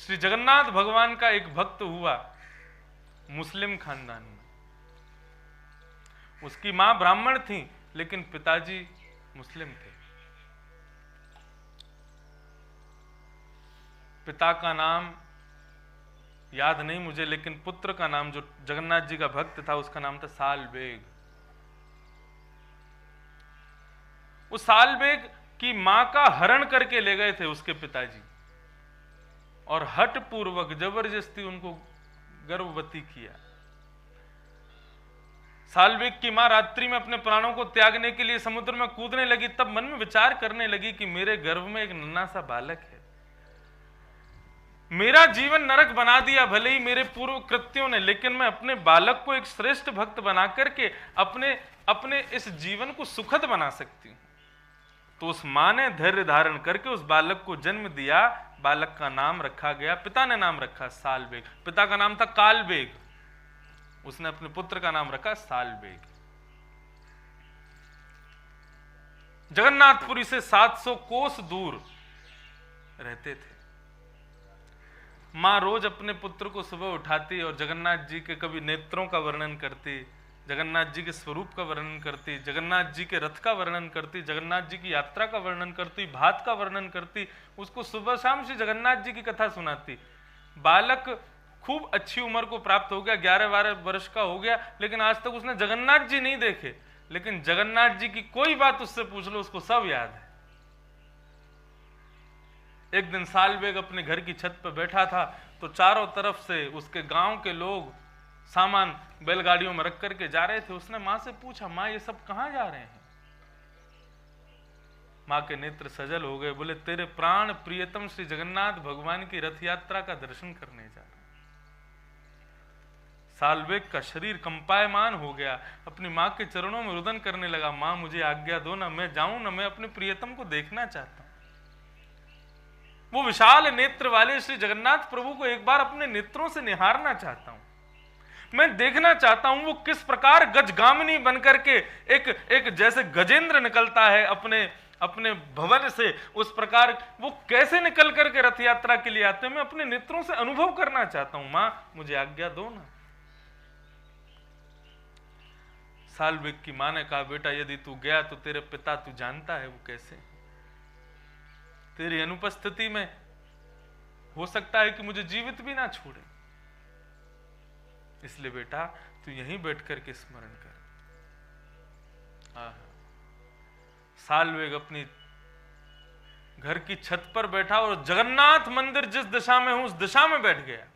श्री जगन्नाथ भगवान का एक भक्त हुआ मुस्लिम खानदान में। उसकी मां ब्राह्मण थी लेकिन पिताजी मुस्लिम थे। पिता का नाम याद नहीं मुझे, लेकिन पुत्र का नाम जो जगन्नाथ जी का भक्त था उसका नाम था साल बेग। उस साल बेग की मां का हरण करके ले गए थे उसके पिताजी, और हठ पूर्वक जबरदस्ती उनको गर्भवती किया। सालबेग की मां रात्रि में अपने प्राणों को त्यागने के लिए समुद्र में कूदने लगी। तब मन में विचार करने लगी कि मेरे गर्भ में एक नन्हा सा बालक है, मेरा जीवन नरक बना दिया भले ही मेरे पूर्व कृत्यों ने, लेकिन मैं अपने बालक को एक श्रेष्ठ भक्त बना करके अपने इस जीवन को सुखद बना सकती हूं। तो उस मां ने धैर्य धारण करके उस बालक को जन्म दिया। बालक का नाम रखा गया, पिता ने नाम रखा सालबेग। पिता का नाम था कालबेग, उसने अपने पुत्र का नाम रखा सालबेग। जगन्नाथपुरी से 700 कोस दूर रहते थे। मां रोज अपने पुत्र को सुबह उठाती और जगन्नाथ जी के कभी नेत्रों का वर्णन करती, जगन्नाथ जी के स्वरूप का वर्णन करती, जगन्नाथ जी के रथ का वर्णन करती, जगन्नाथ जी की यात्रा का वर्णन करती, भात का वर्णन करती। उसको सुबह शाम श्री जगन्नाथ जी की कथा सुनाती। बालक खूब अच्छी उम्र को प्राप्त हो गया, 11-12 वर्ष का हो गया, लेकिन आज तक उसने जगन्नाथ जी नहीं देखे। लेकिन जगन्नाथ जी की कोई बात उससे पूछ लो उसको सब याद है। एक दिन सालबेग अपने घर की छत पर बैठा था तो चारों तरफ से उसके गांव के लोग सामान बैलगाड़ियों में रख करके जा रहे थे। उसने मां से पूछा, मां ये सब कहां जा रहे हैं? मां के नेत्र सजल हो गए, बोले तेरे प्राण प्रियतम श्री जगन्नाथ भगवान की रथ यात्रा का दर्शन करने जा रहे हैं। सालबेग का शरीर कंपायमान हो गया, अपनी मां के चरणों में रुदन करने लगा, मां मुझे आज्ञा दो ना, मैं जाऊं ना, मैं अपने प्रियतम को देखना चाहता हूं। वो विशाल नेत्र वाले श्री जगन्नाथ प्रभु को एक बार अपने नेत्रों से निहारना चाहता हूं। मैं देखना चाहता हूं वो किस प्रकार गजगामिनी बनकर के एक जैसे गजेंद्र निकलता है अपने भवन से, उस प्रकार वो कैसे निकल करके रथ यात्रा के लिए आते हैं। मैं अपने नेत्रों से अनुभव करना चाहता हूं, मां मुझे आज्ञा दो ना। सालबेग की मां ने कहा, बेटा यदि तू गया तो तेरे पिता तू जानता है वो कैसे, तेरी अनुपस्थिति में हो सकता है कि मुझे जीवित भी ना छोड़े, इसलिए बेटा तू यहीं बैठ करके स्मरण कर। सालबेग अपनी घर की छत पर बैठा और जगन्नाथ मंदिर जिस दिशा में हूं उस दिशा में बैठ गया,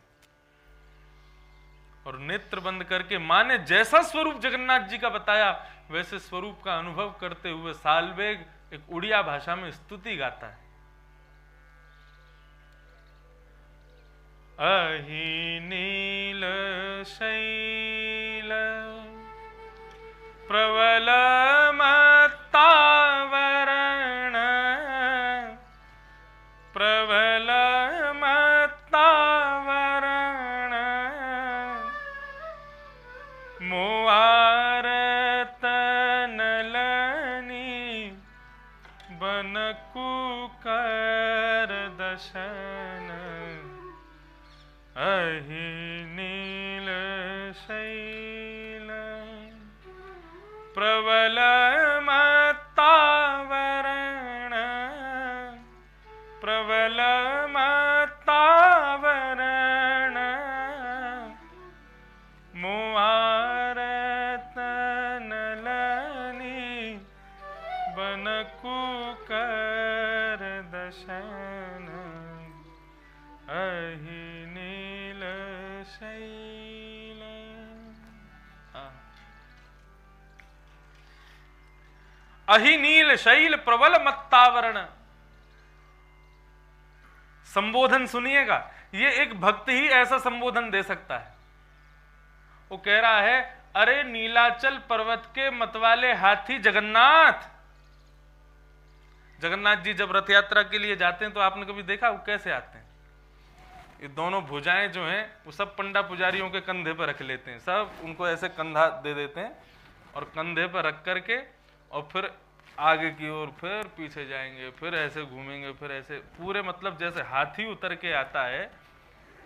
और नेत्र बंद करके मां ने जैसा स्वरूप जगन्नाथ जी का बताया वैसे स्वरूप का अनुभव करते हुए सालबेग एक उड़िया भाषा में स्तुति गाता है। अहि नील शैल प्रबल मत्तावरण, प्रबल मत्तावरण, मुआरत नलनी बनकु कर दशन। अहि नील शैल प्रबल मत्तावरण, प्रबल मत्तावरण, मुआरत नलनी बनकु कर दशन। अहि नील शैल। अहि नील शैल प्रबल मत्तावरण। संबोधन सुनिएगा, ये एक भक्त ही ऐसा संबोधन दे सकता है। वो कह रहा है, अरे नीलाचल पर्वत के मतवाले हाथी जगन्नाथ। जगन्नाथ जी जब रथ यात्रा के लिए जाते हैं तो आपने कभी देखा वो कैसे आते हैं? ये दोनों भुजाएं जो हैं वो सब पंडा पुजारियों के कंधे पर रख लेते हैं, सब उनको ऐसे कंधा दे देते हैं और कंधे पर रख करके और फिर आगे की ओर फिर पीछे जाएंगे, फिर ऐसे घूमेंगे, फिर ऐसे पूरे मतलब जैसे हाथी उतर के आता है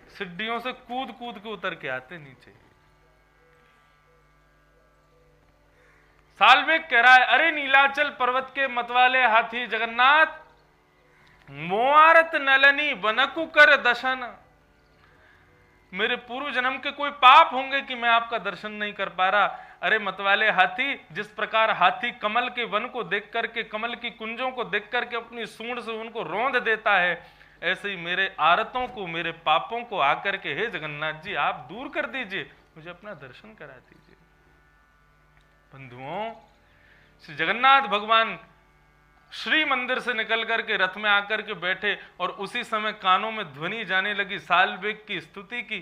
सीढ़ियों से कूद कूद के उतर के आते नीचे। साल्वेग कह रहा है, अरे नीलाचल पर्वत के मतवाले हाथी जगन्नाथ, मोआरत नलनी बनकु कर दर्शन। मेरे पूर्व जन्म के कोई पाप होंगे कि मैं आपका दर्शन नहीं कर पा रहा। अरे मतवाले हाथी, जिस प्रकार हाथी कमल के वन को देख करके, कमल की कुंजों को देख करके अपनी सूंड से उनको रौंद देता है, ऐसे ही मेरे आरतों को, मेरे पापों को आकर के, हे जगन्नाथ जी आप दूर कर दीजिए, मुझे अपना दर्शन करा दीजिए। बंधुओं, श्री जगन्नाथ भगवान श्री मंदिर से निकल करके रथ में आकर के बैठे और उसी समय कानों में ध्वनि जाने लगी साल्वेग की स्तुति की।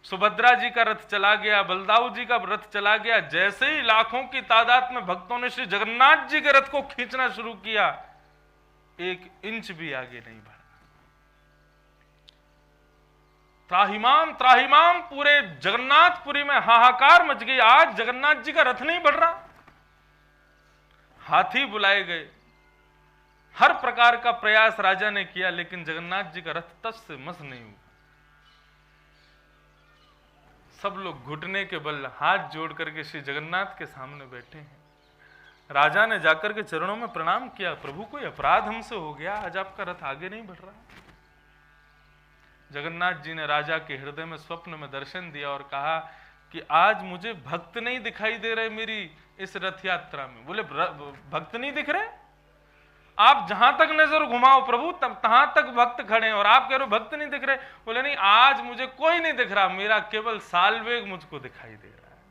सुभद्रा जी का रथ चला गया, बलदाऊ जी का रथ चला गया। जैसे ही लाखों की तादाद में भक्तों ने श्री जगन्नाथ जी के रथ को खींचना शुरू किया, 1 इंच भी आगे नहीं बढ़ा। त्राहिमाम त्राहिमाम, पूरे जगन्नाथपुरी में हाहाकार मच गई। आज जगन्नाथ जी का रथ नहीं बढ़ रहा। हाथी बुलाए गए, हर प्रकार का प्रयास राजा ने किया, लेकिन जगन्नाथ जी का रथ तस से मस नहीं हुआ। सब लोग घुटने के बल हाथ जोड़ करके श्री जगन्नाथ के सामने बैठे हैं। राजा ने जाकर के चरणों में प्रणाम किया, प्रभु कोई अपराध हमसे हो गया, आज आपका रथ आगे नहीं बढ़ रहा। जगन्नाथ जी ने राजा के हृदय में स्वप्न में दर्शन दिया और कहा कि आज मुझे भक्त नहीं दिखाई दे रहे मेरी इस रथ यात्रा में। बोले भक्त नहीं दिख रहे? आप जहां तक नजर घुमाओ प्रभु तब तहां तक भक्त खड़े हैं और आप कह रहे हो भक्त नहीं दिख रहे। बोले नहीं, आज मुझे कोई नहीं दिख रहा, मेरा केवल साल्वेग मुझको दिखाई दे रहा है।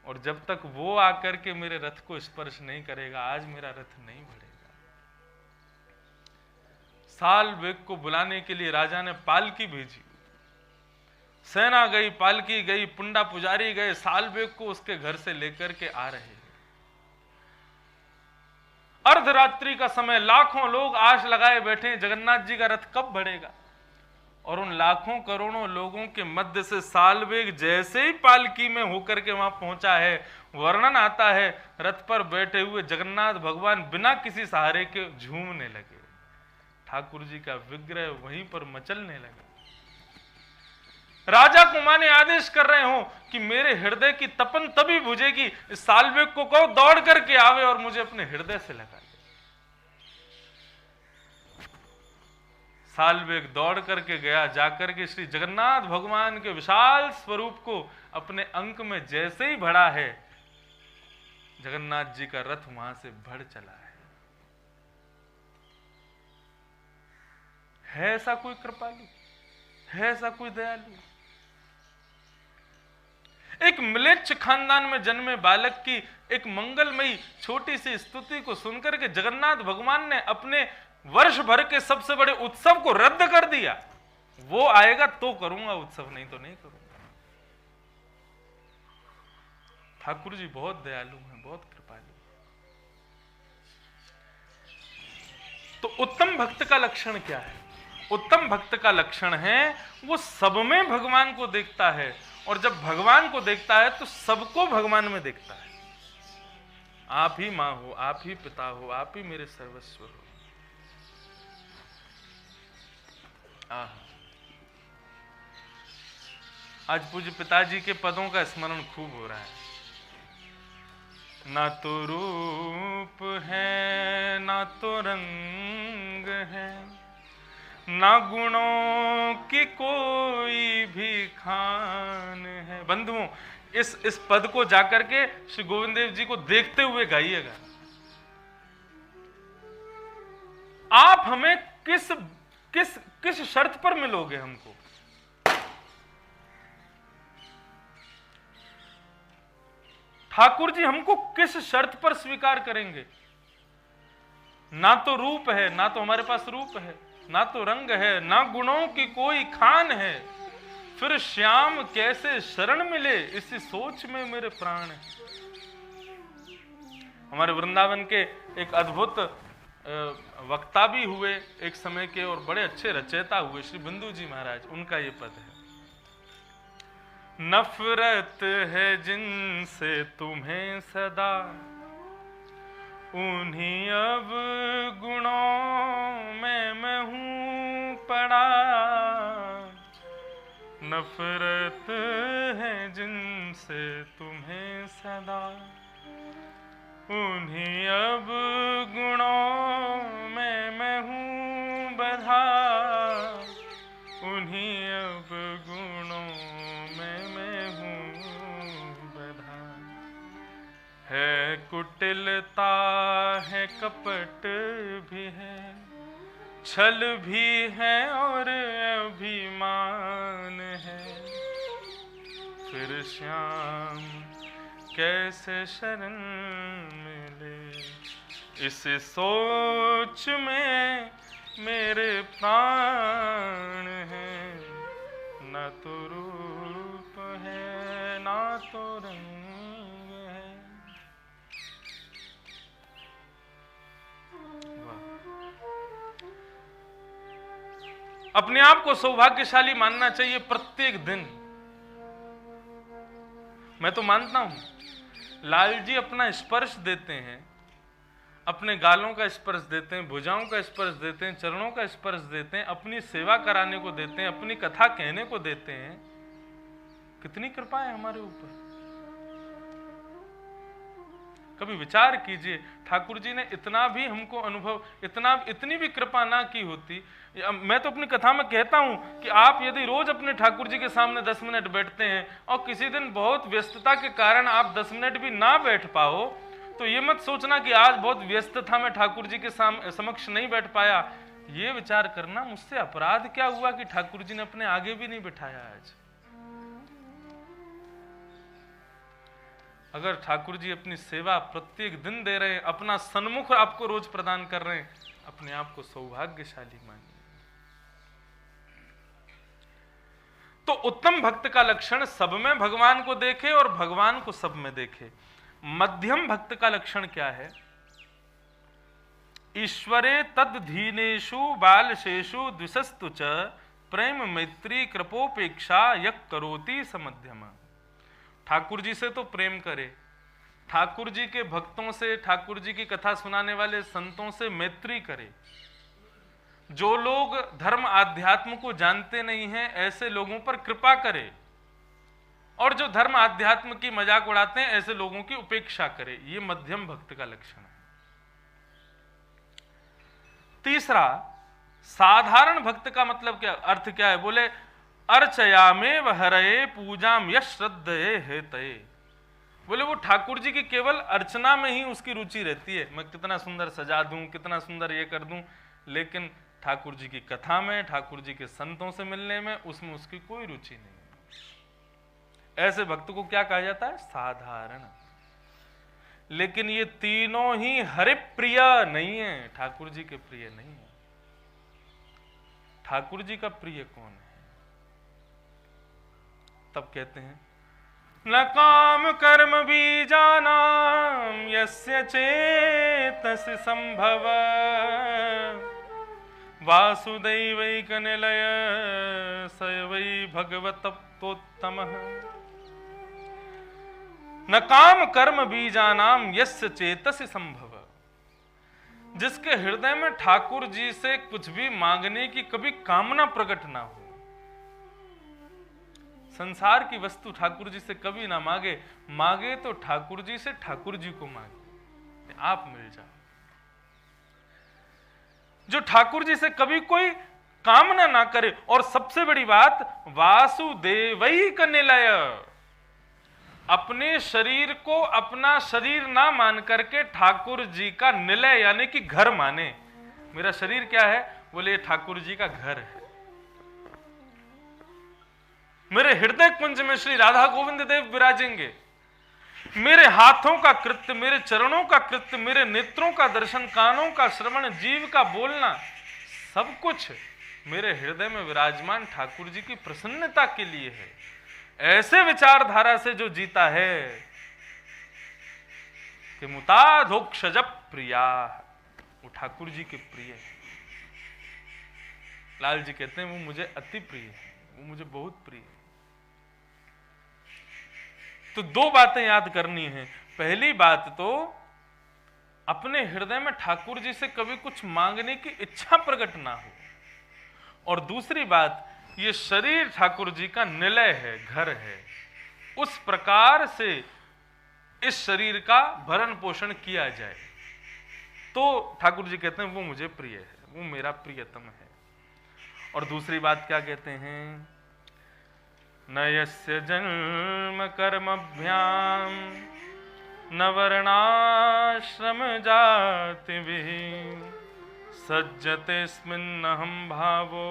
और जब तक वो आकर के मेरे रथ को स्पर्श नहीं करेगा, आज मेरा रथ नहीं बढ़ेगा। साल्वेग को बुलाने के लिए राजा ने पालकी भेजी। सेना गई, पालकी गई, पुंडा पुजारी गए, साल्वेग को उसके घर से लेकर के आ रहे हैं। अर्धरात्रि का समय, लाखों लोग आश लगाए बैठे हैं जगन्नाथ जी का रथ कब बढ़ेगा। और उन लाखों करोड़ों लोगों के मध्य से साल्वेग जैसे ही पालकी में होकर के वहां पहुंचा है, वर्णन आता है रथ पर बैठे हुए जगन्नाथ भगवान बिना किसी सहारे के झूमने लगे। ठाकुर जी का विग्रह वहीं पर मचलने लगा। राजा को माने आदेश कर रहे हो कि मेरे हृदय की तपन तभी बुझेगी, इस साल्वेग को कहो दौड़ करके आवे और मुझे अपने हृदय से लगा ले। साल्वेग दौड़ करके गया, जाकर के श्री जगन्नाथ भगवान के विशाल स्वरूप को अपने अंक में जैसे ही भरा है, जगन्नाथ जी का रथ वहां से बढ़ चला है। ऐसा कोई कृपालु, है ऐसा कोई दयालु? एक म्लेच्छ खानदान में जन्मे बालक की एक मंगलमयी छोटी सी स्तुति को सुनकर के जगन्नाथ भगवान ने अपने वर्ष भर के सबसे बड़े उत्सव को रद्द कर दिया। वो आएगा तो करूंगा उत्सव, नहीं तो नहीं करूंगा। ठाकुर जी बहुत दयालु हैं, बहुत कृपालु। तो उत्तम भक्त का लक्षण क्या है? उत्तम भक्त का लक्षण है वो सब में भगवान को देखता है, और जब भगवान को देखता है तो सबको भगवान में देखता है। आप ही मां हो, आप ही पिता हो, आप ही मेरे सर्वस्व हो। आज पूज्य पिताजी के पदों का स्मरण खूब हो रहा है। ना तो रूप है, ना तो रंग है, ना गुणों की कोई भी खान है। बंधुओं, इस पद को जाकर के श्री गोविंद देव जी को देखते हुए गाइएगा। आप हमें किस किस किस शर्त पर मिलोगे? हमको ठाकुर जी हमको किस शर्त पर स्वीकार करेंगे? ना तो रूप है, ना तो हमारे पास रूप है, ना तो रंग है, ना गुणों की कोई खान है, फिर श्याम कैसे शरण मिले, इसी सोच में मेरे प्राण है। हमारे वृंदावन के एक अद्भुत वक्ता भी हुए एक समय के, और बड़े अच्छे रचयिता हुए, श्री बिंदु जी महाराज। उनका ये पद है, नफरत है जिनसे तुम्हें सदा, उन्हीं अब गुणों में मैं हूं पड़ा। नफरत है जिनसे तुम्हें सदा, उन्हीं अब गुणों में मैं हूँ बधा, उन्हीं अब गुणों में मैं हूँ बधा। है कुटिलता है, कपट भी है, छल भी है और अभिमान है, फिर श्याम कैसे शरण मिले। इस सोच में मेरे प्राण है, न तो रूप है ना तो रंग है। अपने आप को सौभाग्यशाली मानना चाहिए प्रत्येक दिन। मैं तो मानता हूं लाल जी अपना स्पर्श देते हैं, अपने गालों का स्पर्श देते हैं, भुजाओं का स्पर्श देते हैं, चरणों का स्पर्श देते हैं, अपनी सेवा कराने को देते हैं, अपनी कथा कहने को देते हैं। कितनी कृपा है हमारे ऊपर। कभी विचार कीजिए, ठाकुर जी ने इतना भी हमको अनुभव, इतनी भी कृपा ना की होती। मैं तो अपनी कथा में कहता हूं कि आप यदि रोज अपने ठाकुर जी के सामने 10 मिनट बैठते हैं और किसी दिन बहुत व्यस्तता के कारण आप 10 मिनट भी ना बैठ पाओ, तो ये मत सोचना कि आज बहुत व्यस्त था, मैं ठाकुर जी के समक्ष नहीं बैठ पाया। ये विचार करना मुझसे अपराध क्या हुआ कि ठाकुर जी ने अपने आगे भी नहीं बिठाया आज। अगर ठाकुर जी अपनी सेवा प्रत्येक दिन दे रहे हैं, अपना सन्मुख आपको रोज प्रदान कर रहे हैं, अपने आप को सौभाग्यशाली मानिए। तो उत्तम भक्त का लक्षण सब में भगवान को देखे और भगवान को सब में देखे। मध्यम भक्त का लक्षण क्या है? ईश्वरे तद्धीनेषु बालशेषु द्विषस्तु च प्रेम मैत्री कृपोपेक्षा यक करोति समध्यम। ठाकुर जी से तो प्रेम करे, ठाकुर जी के भक्तों से, ठाकुर जी की कथा सुनाने वाले संतों से मैत्री करे। जो लोग धर्म आध्यात्म को जानते नहीं हैं ऐसे लोगों पर कृपा करे, और जो धर्म आध्यात्म की मजाक उड़ाते हैं ऐसे लोगों की उपेक्षा करे। ये मध्यम भक्त का लक्षण है। तीसरा, साधारण भक्त का मतलब क्या, अर्थ क्या है? बोले अर्चयामे वहरये पूजाम यश श्रद्धये हेतये। बोले वो ठाकुर जी की केवल अर्चना में ही उसकी रुचि रहती है। मैं कितना सुंदर सजा दूं, कितना सुंदर ये कर दूं, लेकिन ठाकुर जी की कथा में, ठाकुर जी के संतों से मिलने में, उसमें उसकी कोई रुचि नहीं है। ऐसे भक्त को क्या कहा जाता है? साधारण। लेकिन ये तीनों ही हरि प्रिय नहीं है, ठाकुर जी के प्रिय नहीं है। ठाकुर जी का प्रिय कौन है? तब कहते हैं न काम कर्म बीजानाम यस्य चेतसि संभव वासुदैवैक निलय स वै भगवतप्तोत्तमः। न काम कर्म बीजानाम यस्य चेतसि संभव। जिसके हृदय में ठाकुर जी से कुछ भी मांगने की कभी कामना प्रकट ना हो, संसार की वस्तु ठाकुर जी से कभी ना मांगे, मांगे तो ठाकुर जी से ठाकुर जी को मांगे, आप मिल जाओ। जो ठाकुर जी से कभी कोई कामना ना करे, और सबसे बड़ी बात वासुदेवैक निलय, अपने शरीर को अपना शरीर ना मान करके ठाकुर जी का निलय यानी कि घर माने। मेरा शरीर क्या है? बोले ठाकुर जी का घर है। मेरे हृदय कुंज में श्री राधा गोविंद देव विराजेंगे। मेरे हाथों का कृत्य, मेरे चरणों का कृत्य, मेरे नेत्रों का दर्शन, कानों का श्रवण, जीव का बोलना, सब कुछ मेरे हृदय में विराजमान ठाकुर जी की प्रसन्नता के लिए है। ऐसे विचारधारा से जो जीता है कि मुताधोक्षज प्रिया, वो ठाकुर जी के प्रिय है। लाल जी कहते हैं वो मुझे अति प्रिय है, वो मुझे बहुत प्रिय है। तो दो बातें याद करनी है। पहली बात तो अपने हृदय में ठाकुर जी से कभी कुछ मांगने की इच्छा प्रकट ना हो, और दूसरी बात ये शरीर ठाकुर जी का निलय है, घर है। उस प्रकार से इस शरीर का भरण पोषण किया जाए तो ठाकुर जी कहते हैं वो मुझे प्रिय है, वो मेरा प्रियतम है। और दूसरी बात क्या कहते हैं, न यस्य जन्म कर्मभ्याम न वर्णाश्रम जाति सज्जते स्मिन्नहं भावो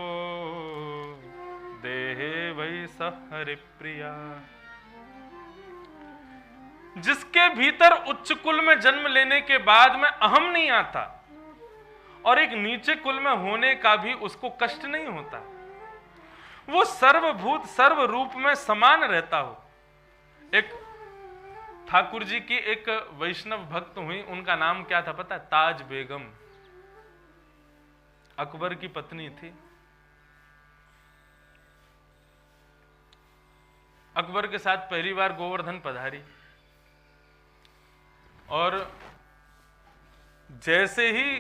देहे वै स हरिप्रिया। जिसके भीतर उच्च कुल में जन्म लेने के बाद में अहम नहीं आता और एक नीचे कुल में होने का भी उसको कष्ट नहीं होता, वो सर्वभूत सर्व रूप में समान रहता हो। एक ठाकुर जी की एक वैष्णव भक्त हुई, उनका नाम क्या था पता है? ताज बेगम, अकबर की पत्नी थी। अकबर के साथ पहली बार गोवर्धन पधारी और जैसे ही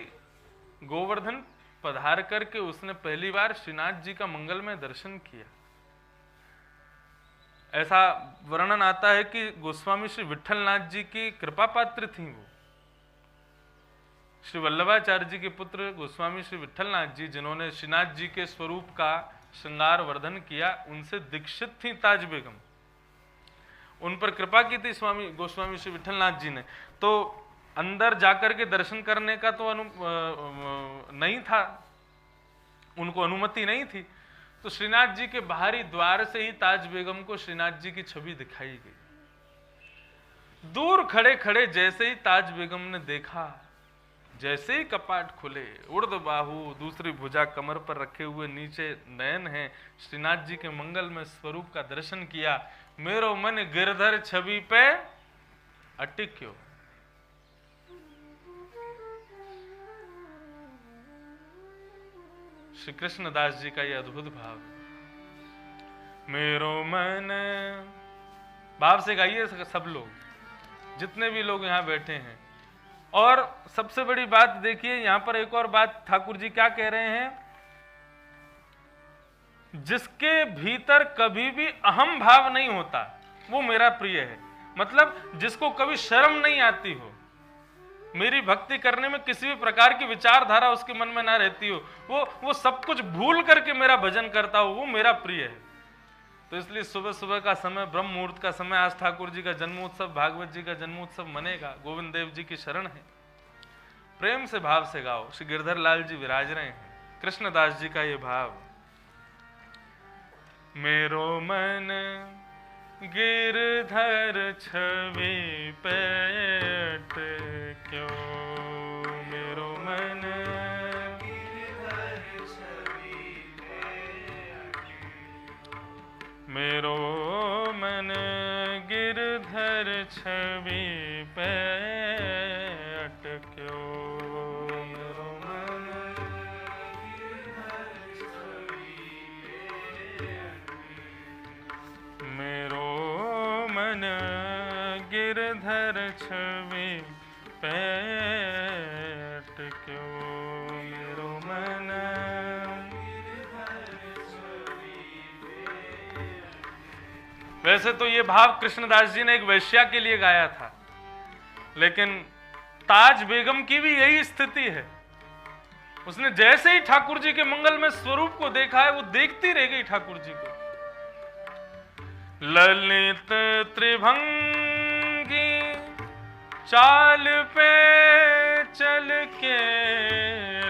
गोवर्धन पधार करके उसने पहली बार श्रीनाथ जी का मंगलमय दर्शन किया, ऐसा वर्णन आता है कि गोस्वामी श्री विट्ठलनाथ जी की कृपा पात्र थी वो। श्री वल्लभाचार्य जी के पुत्र गोस्वामी श्री विट्ठलनाथ जी, जिन्होंने श्रीनाथ जी के स्वरूप का श्रृंगार वर्धन किया, उनसे दीक्षित थी ताज बेगम। उन पर कृपा की थी स्वामी गोस्वामी श्री विट्ठलनाथ जी ने। तो अंदर जाकर के दर्शन करने का तो नहीं था, उनको अनुमति नहीं थी। तो श्रीनाथ जी के बाहरी द्वार से ही ताज बेगम को श्रीनाथ जी की छवि दिखाई गई। दूर खड़े खड़े जैसे ही ताज बेगम ने देखा, जैसे ही कपाट खुले, उर्द बाहु, दूसरी भुजा कमर पर रखे हुए, नीचे नयन है, श्रीनाथ जी के मंगल में स्वरूप का दर्शन किया, मेरो मन गिरधर छवि पे अटिक्यो। श्री कृष्णदास जी का यह अद्भुत भाव, मेरो मन, भाव से गाइए सब लोग, जितने भी लोग यहां बैठे हैं। और सबसे बड़ी बात देखिए, यहां पर एक और बात ठाकुर जी क्या कह रहे हैं, जिसके भीतर कभी भी अहम भाव नहीं होता वो मेरा प्रिय है। मतलब जिसको कभी शर्म नहीं आती हो, मेरी भक्ति करने में किसी भी प्रकार की विचारधारा उसके मन में ना रहती हो, वो सब कुछ भूल करके मेरा भजन करता हो, वो मेरा प्रिय है। तो इसलिए सुबह सुबह का समय, ब्रह्म मुहूर्त का समय, आज ठाकुर जी का जन्मोत्सव, भागवत जी का जन्मोत्सव मनेगा, गोविंद देव जी की शरण है। प्रेम से भाव से गाओ। श्री गिरधर लाल जी विराज रहे हैं, कृष्णदास जी का ये भाव, मेरो मन गिरधर छवि पेट क्यों, मेरो मन गिरधर छवि पेट, मेरो मन गिरधर छवि पेट क्यों, मेरो मन गिरधर छवि पेट, मेरो मन गिरधर छवि पेट क्यों, मेरो मन गिरधर छवि पेट। वैसे तो ये भाव कृष्णदास जी ने एक वैश्या के लिए गाया था, लेकिन ताज बेगम की भी यही स्थिति है। उसने जैसे ही ठाकुर जी के मंगल में स्वरूप को देखा है, वो देखती रह गई ठाकुर जी को। ललित त्रिभंगी चाल पे चल के,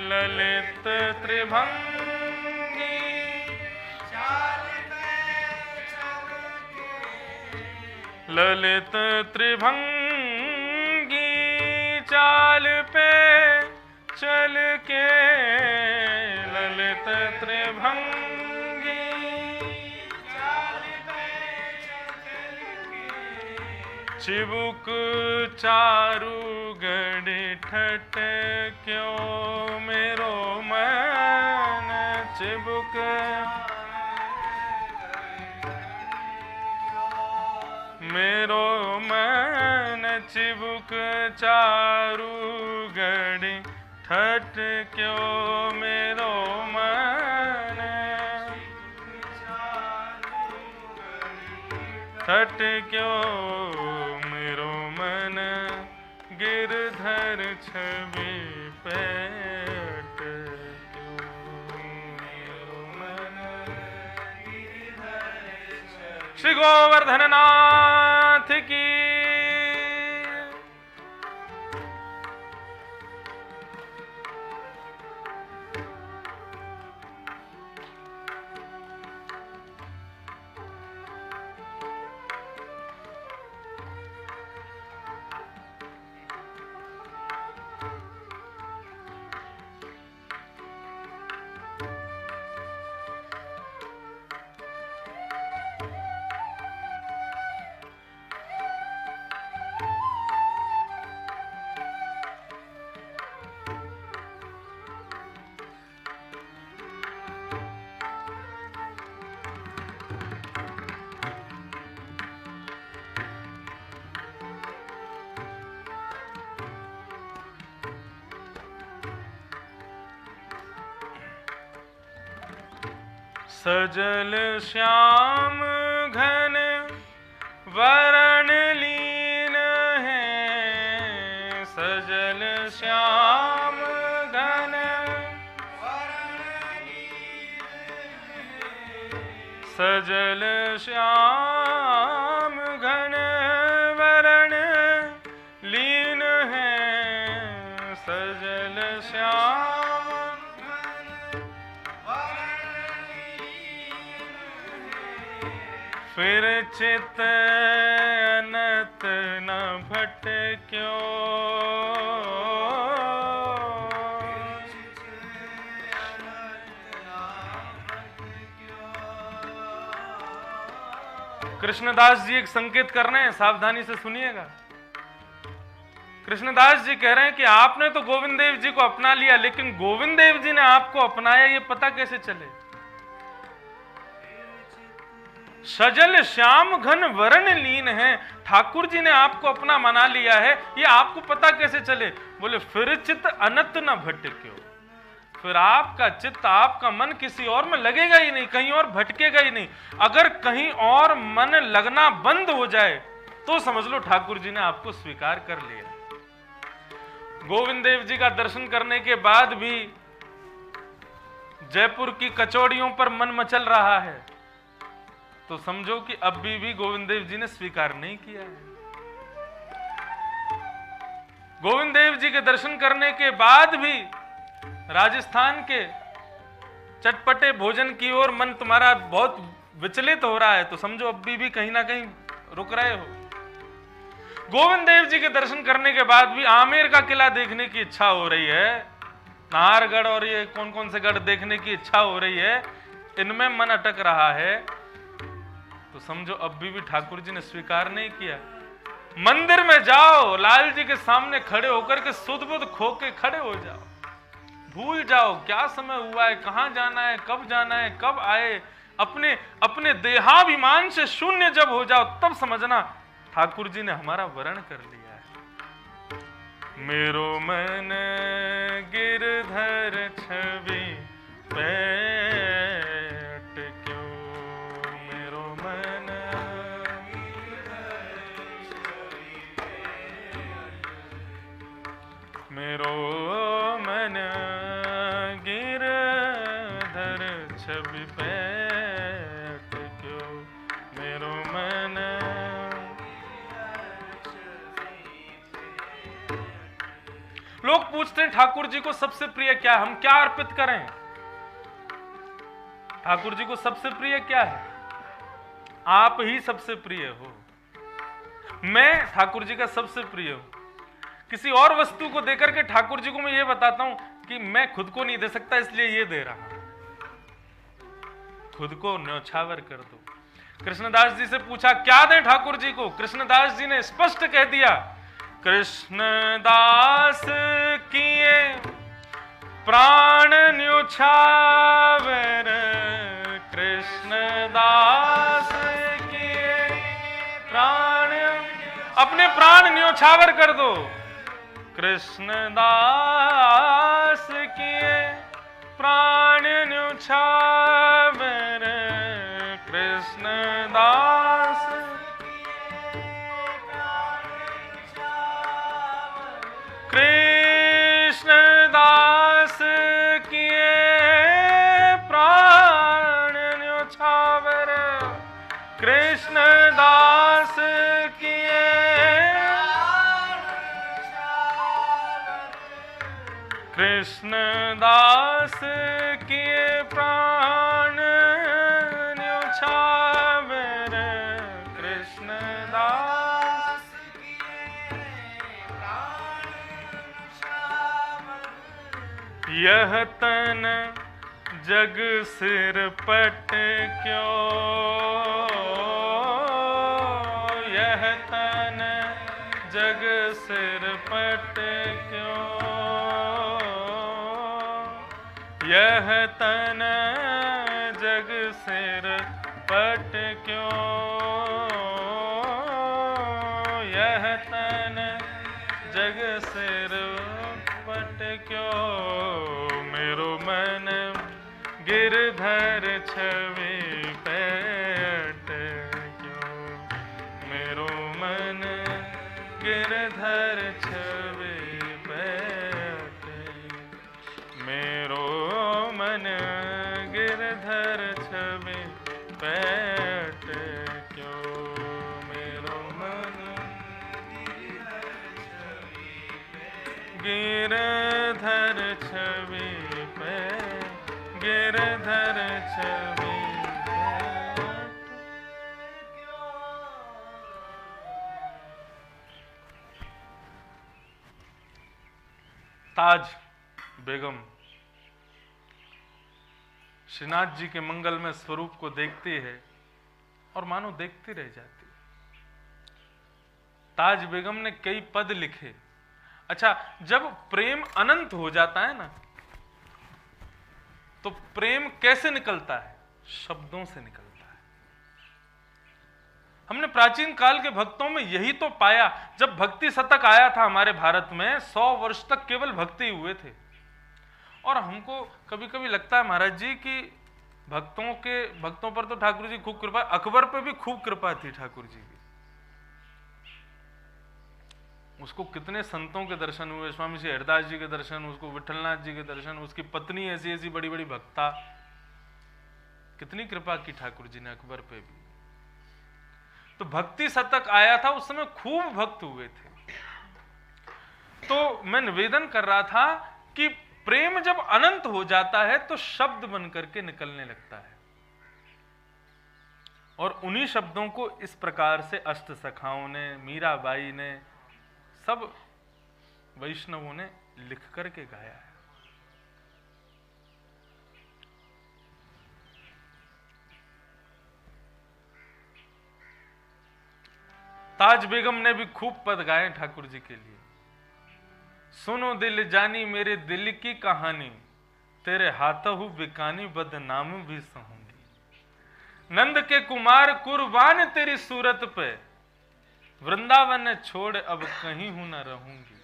ललित त्रिभंगी चाल पे चल के, ललित त्रिभंगी चाल पे चल के, ललित त्रिभंगी चाल पे चल के, चिबुक चारु गढ़ ठट क्यों, मेरो मन चिबुक, मेरो मन चिबुक चारु गढ़ ठट क्यों, मेरो मन हटक्यो मेरो मन गिरधर छवि पेट श्री गोवर्धन नाथ की। सजल श्याम घन वरण लीन है, सजल श्याम घन सजल श्याम घन वरण लीन है, सजल श्याम फिर चित अनत न भटक्यो, कृष्णदास जी एक संकेत कर रहे हैं, सावधानी से सुनिएगा। कृष्णदास जी कह रहे हैं कि आपने तो गोविंद देव जी को अपना लिया, लेकिन गोविंद देव जी ने आपको अपनाया ये पता कैसे चले? सजल श्याम घन वरण लीन है, ठाकुर जी ने आपको अपना मना लिया है, ये आपको पता कैसे चले? बोले फिर चित्त अनत न भटक्यो, फिर आपका चित्त आपका मन किसी और में लगेगा ही नहीं, कहीं और भटकेगा ही नहीं। अगर कहीं और मन लगना बंद हो जाए तो समझ लो ठाकुर जी ने आपको स्वीकार कर लिया। गोविंद देव जी का दर्शन करने के बाद भी जयपुर की कचौड़ियों पर मन मचल रहा है तो समझो कि अब भी गोविंद देव जी ने स्वीकार नहीं किया है। गोविंद देव जी के दर्शन करने के बाद भी राजस्थान के चटपटे भोजन की ओर मन तुम्हारा बहुत विचलित हो रहा है तो समझो अब भी कहीं ना कहीं रुक रहे हो। गोविंद देव जी के दर्शन करने के बाद भी आमेर का किला देखने की इच्छा हो रही है, नाहरगढ़ और ये कौन कौन से गढ़ देखने की इच्छा हो रही है, इनमें मन अटक रहा है तो समझो अब भी ठाकुर जी ने स्वीकार नहीं किया। मंदिर में जाओ, लाल जी के सामने खड़े होकर के सुध बुध खो के खड़े हो जाओ, भूल जाओ क्या समय हुआ है, कहां जाना है, कब आए, अपने देहाभिमान से शून्य जब हो जाओ तब समझना ठाकुर जी ने हमारा वरण कर लिया है। मेरो मन गिरधर छवि पेट क्यों, मेरो मन मेरो मन गिरधर छवि पेट क्यों, मेरो मन। लोग पूछते हैं ठाकुर जी को सबसे प्रिय क्या, हम क्या अर्पित करें? ठाकुर जी को सबसे प्रिय क्या है? आप ही सबसे प्रिय हो। मैं ठाकुर जी का सबसे प्रिय हूं। किसी और वस्तु को देकर के ठाकुर जी को मैं ये बताता हूं कि मैं खुद को नहीं दे सकता इसलिए ये दे रहा हूं, खुद को न्यौछावर कर दो। कृष्णदास जी से पूछा क्या दें ठाकुर जी को, कृष्णदास जी ने स्पष्ट कह दिया, कृष्णदास किए प्राण न्यौछावर, कृष्णदास किए प्राण, अपने प्राण न्यौछावर कर दो। कृष्णदास किए प्राण न्यौछावर, कृष्णदास कृष्ण दास किए कृष्ण दास किए प्राण न्योछावे रे कृष्ण दास यह तन जग सिर पट क्यों यह तन जग सिर पट क्यों यह तन जग सिर पट क्यों यह तन जग सिर पट क्यों मेरो मन गिरधर छवि पैट क्यों मेरो मन गिरधर छवि पैट मेरो मन गिरधर छवि पैट क्यों मेरो मन गिरधर छवि पैट गिरधर छवि ताज बेगम श्रीनाथ जी के मंगल में स्वरूप को देखती है और मानो देखती रह जाती है। ताज बेगम ने कई पद लिखे। अच्छा, जब प्रेम अनंत हो जाता है ना, तो प्रेम कैसे निकलता है? शब्दों से निकलता है। हमने प्राचीन काल के भक्तों में यही तो पाया। जब भक्ति शतक आया था हमारे भारत में, 100 वर्ष तक केवल भक्ति हुए थे। और हमको कभी कभी लगता है महाराज जी कि भक्तों पर तो ठाकुर जी खूब कृपा, अकबर पे भी खूब कृपा थी ठाकुर जी की। उसको कितने संतों के दर्शन हुए, स्वामी श्री हरिदास जी के दर्शन, उसको विठलनाथ जी के दर्शन, उसकी पत्नी ऐसी ऐसी बड़ी बड़ी भक्ता, कितनी कृपा की ठाकुर जी ने अकबर पे भी। तो भक्ति शतक आया था, उस समय खूब भक्त हुए थे। तो मैं निवेदन कर रहा था कि प्रेम जब अनंत हो जाता है तो शब्द बन करके निकलने लगता है। और उन्हीं शब्दों को इस प्रकार से अष्ट सखाओं ने, मीराबाई ने, सब वैष्णवों ने लिख करके गाया है। ताज बेगम ने भी खूब पद गाए ठाकुर जी के लिए। सुनो दिल जानी मेरे दिल की कहानी, तेरे हाथों बिकानी बदनाम भी सहूंगी। नंद के कुमार कुर्बान तेरी सूरत पे, वृंदावन छोड़ अब कहीं हूं न रहूंगी।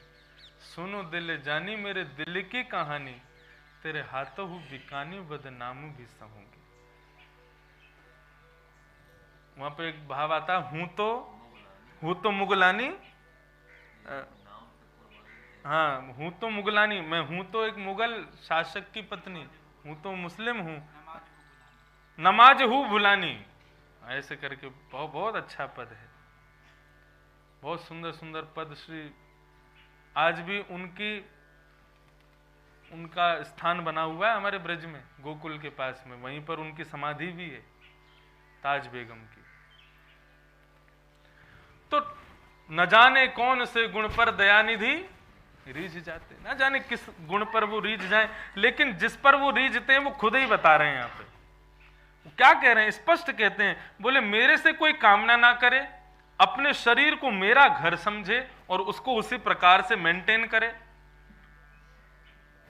सुनो दिल जानी मेरे दिल की कहानी, तेरे हाथों बिकानी बदनाम भी सहूंगी। वहां पे एक भाव आता, हूं तो मुगलानी, हाँ हूं तो मुगलानी, मैं हूं तो एक मुगल शासक की पत्नी, हूं तो मुस्लिम हूं, नमाज हूं भुलानी। ऐसे करके बहुत अच्छा पद है, बहुत सुंदर सुंदर पद। श्री आज भी उनका स्थान बना हुआ है हमारे ब्रज में, गोकुल के पास में, वहीं पर उनकी समाधि भी है ताज बेगम की। तो न जाने कौन से गुण पर दयानिधि रीझ जाते, न जाने किस गुण पर वो रीझ जाए, लेकिन जिस पर वो रीझते हैं वो खुद ही बता रहे हैं। यहाँ पे वो क्या कह रहे हैं, स्पष्ट कहते हैं, बोले मेरे से कोई कामना ना करे, अपने शरीर को मेरा घर समझे और उसको उसी प्रकार से मेंटेन करे।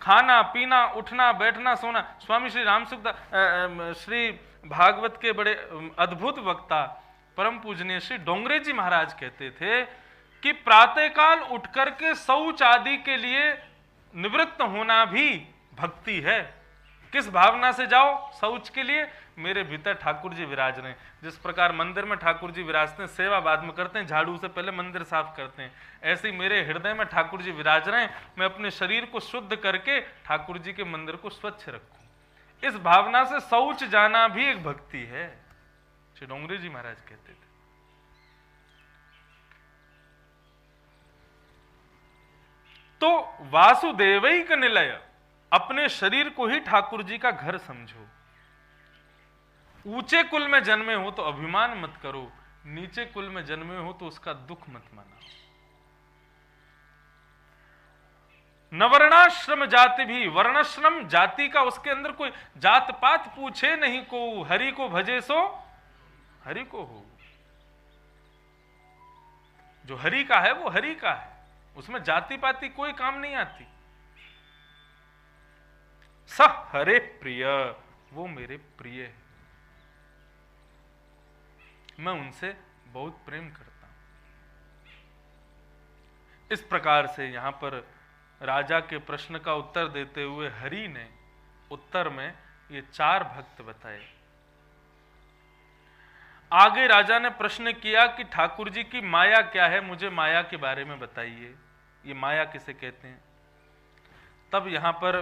खाना पीना, उठना बैठना सोना। स्वामी श्री रामसुखदास श्री भागवत के बड़े अद्भुत वक्ता परम पूजनीय श्री डोंगरे जी महाराज कहते थे कि प्रातःकाल उठ करके शौच आदि के लिए निवृत्त होना भी भक्ति है। किस भावना से जाओ शौच के लिए, मेरे भीतर ठाकुर जी विराज रहे हैं। जिस प्रकार मंदिर में ठाकुर जी विराजते हैं, सेवा बाद में करते हैं, झाड़ू से पहले मंदिर साफ करते हैं, ऐसे ही मेरे हृदय में ठाकुर जी विराज रहे हैं। मैं अपने शरीर को शुद्ध करके ठाकुर जी के मंदिर को स्वच्छ रखूं। इस भावना से शौच जाना भी एक भक्ति है। श्री डोंगरे जी महाराज कहते थे। तो वासुदेवैक निलय, अपने शरीर को ही ठाकुर जी का घर समझो। ऊंचे कुल में जन्मे हो तो अभिमान मत करो, नीचे कुल में जन्मे हो तो उसका दुख मत मनाओ। न वर्णाश्रम जाति भी, वर्णाश्रम जाति का उसके अंदर कोई जात पात पूछे नहीं को, हरि को भजे सो हरि को हो। जो हरि का है वो हरि का है, उसमें जाति पाति कोई काम नहीं आती। स हरे प्रिय, वो मेरे प्रिय है, मैं उनसे बहुत प्रेम करता हूं। इस प्रकार से यहां पर राजा के प्रश्न का उत्तर देते हुए हरि ने उत्तर में ये 4 भक्त बताए। आगे राजा ने प्रश्न किया कि ठाकुर जी की माया क्या है, मुझे माया के बारे में बताइए, ये माया किसे कहते हैं। तब यहां पर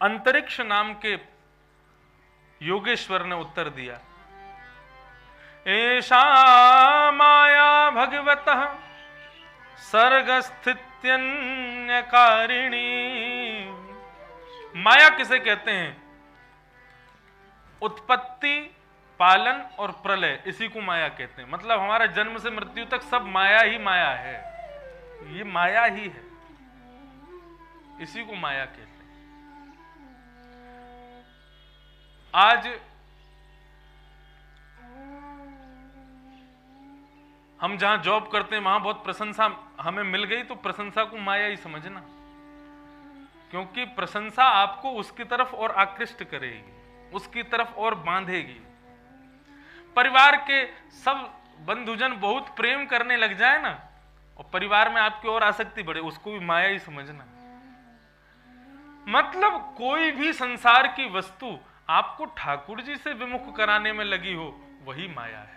अंतरिक्ष नाम के योगेश्वर ने उत्तर दिया, एषा माया भगवतः सर्गस्थित्यन्यकारिणी। माया किसे कहते हैं? उत्पत्ति, पालन और प्रलय, इसी को माया कहते हैं। मतलब हमारा जन्म से मृत्यु तक सब माया ही माया है, ये माया ही है, इसी को माया कहते हैं। आज हम जहां जॉब करते हैं वहां बहुत प्रशंसा हमें मिल गई, तो प्रशंसा को माया ही समझना, क्योंकि प्रशंसा आपको उसकी तरफ और आकृष्ट करेगी, उसकी तरफ और बांधेगी। परिवार के सब बंधुजन बहुत प्रेम करने लग जाए ना, और परिवार में आपकी और आसक्ति बढ़े, उसको भी माया ही समझना। मतलब कोई भी संसार की वस्तु आपको ठाकुर जी से विमुख कराने में लगी हो, वही माया है।